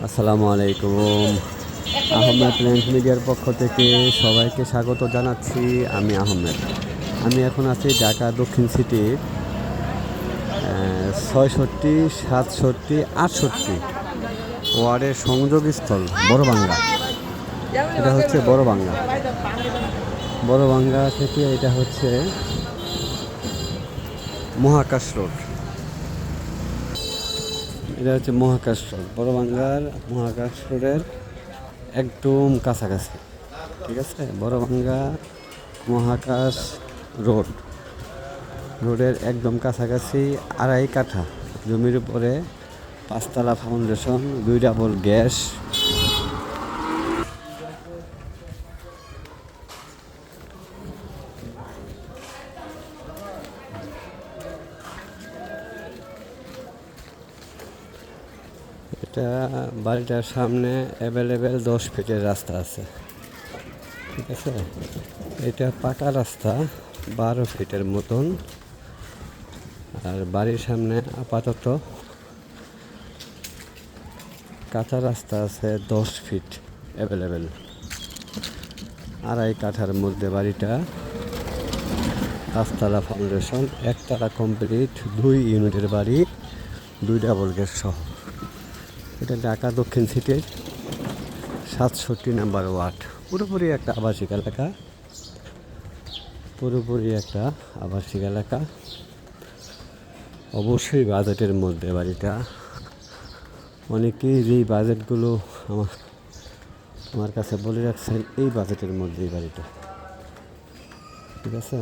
আসসালামু আলাইকুম। আহমেদ ল্যান্ড মিডিয়ার পক্ষ থেকে সবাইকে স্বাগত জানাচ্ছি। আমি আহমেদ। আমি এখন আছি ঢাকা দক্ষিণ সিটির ৬৬, ৬৭, ৬৮ ওয়ার্ডের সংযোগস্থল বড়বাঙ্গা। এটা হচ্ছে বড়বাঙ্গা। বড়বাঙ্গা থেকে এটা হচ্ছে মহাকাশ রোড। এটা হচ্ছে মহাকাশ রোড, বড়বাঙ্গার মহাকাশ রোডের একদম কাছাকাছি। ঠিক আছে, বড়বাঙ্গা মহাকাশ রোডের একদম কাছাকাছি। 2.5 কাঠা জমির উপরে 5 তলা ফাউন্ডেশন, 2 ডাবল গ্যাস। এটা বাড়িটার সামনে অ্যাভেলেবেল 10 ফিটের রাস্তা আছে। ঠিক আছে, এটা পাকা রাস্তা 12 ফিটের মতন। আর বাড়ির সামনে আপাতত কাঁচা রাস্তা আছে 10 ফিট অ্যাভেলেবেল। 2.5 কাঠার মধ্যে বাড়িটা, 5 তলা ফাউন্ডেশন, 1 তলা কমপ্লিট, 2 ইউনিটের বাড়ি, 2 ডাবল গ্যাস সহ। এটা ঢাকা দক্ষিণ সিটির 67 নম্বর ওয়ার্ড। পুরোপুরি একটা আবাসিক এলাকা। অবশ্যই বাজেটের মধ্যে বাড়িটা। অনেকেই যেই বাজেটগুলো আমার কাছে বলে রাখছেন, এই বাজেটের মধ্যেই বাড়িটা। ঠিক আছে,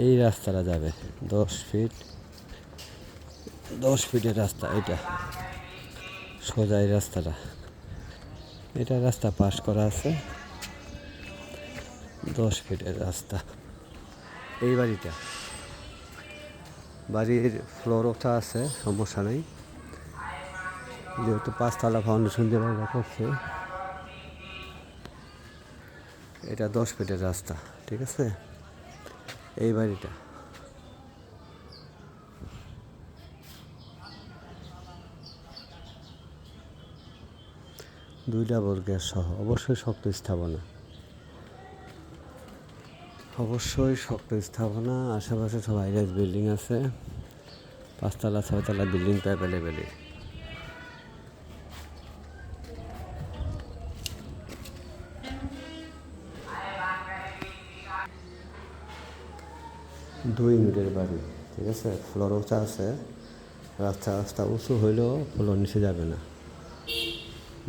এই রাস্তাটা যাবে 10 ফিটের রাস্তা। এটা সোজা এই রাস্তাটা, এটা রাস্তা পাস করা আছে, 10 ফিটের রাস্তা। এই বাড়ির ফ্লোর ওঠা আছে, সমস্যা নেই, যেহেতু 5 তলা ফাউন্ডেশন দিয়ে বাড়িটা করছে। এটা 10 ফিটের রাস্তা। ঠিক আছে, এই বাড়িটা 2 ডাবল গ্যাস সহ। অবশ্যই শক্ত স্থাপনা। আশেপাশে সব হাইরাইজ বিল্ডিং আছে, 5 তলা 6 তলা বিল্ডিং তো অ্যাভেলেবেলই। দুই ইউনিটের বাড়ি। ঠিক আছে, ফ্লোর উঁচা আছে, রাস্তা উঁচু হইলেও ফ্লোর নিচে যাবে না।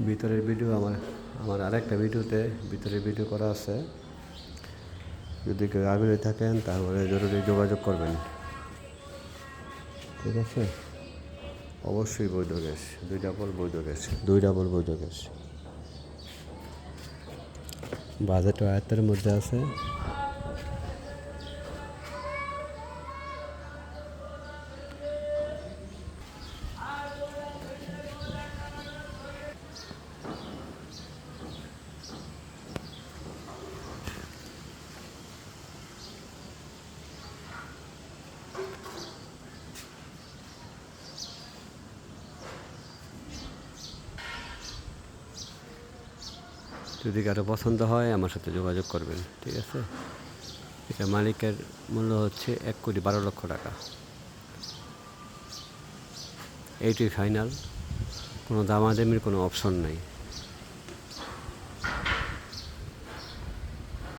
ভিতরের ভিডিও আমার আরেকটা ভিডিওতে ভিতরের ভিডিও করা আছে। যদি কেউ আগ্রহী থাকেন তাহলে জরুরি যোগাযোগ করবেন। ঠিক আছে, অবশ্যই বৈধ গ্যাস, 2 ডাবল বৈধ গ্যাস। বাজেট আয়ত্তের মধ্যে আছে। যদি কারো পছন্দ হয় আমার সাথে যোগাযোগ করবেন। ঠিক আছে, এটা মালিকের মূল্য হচ্ছে 1,12,00,000 টাকা। এইটাই ফাইনাল, কোনো দামাদামির কোনো অপশন নাই।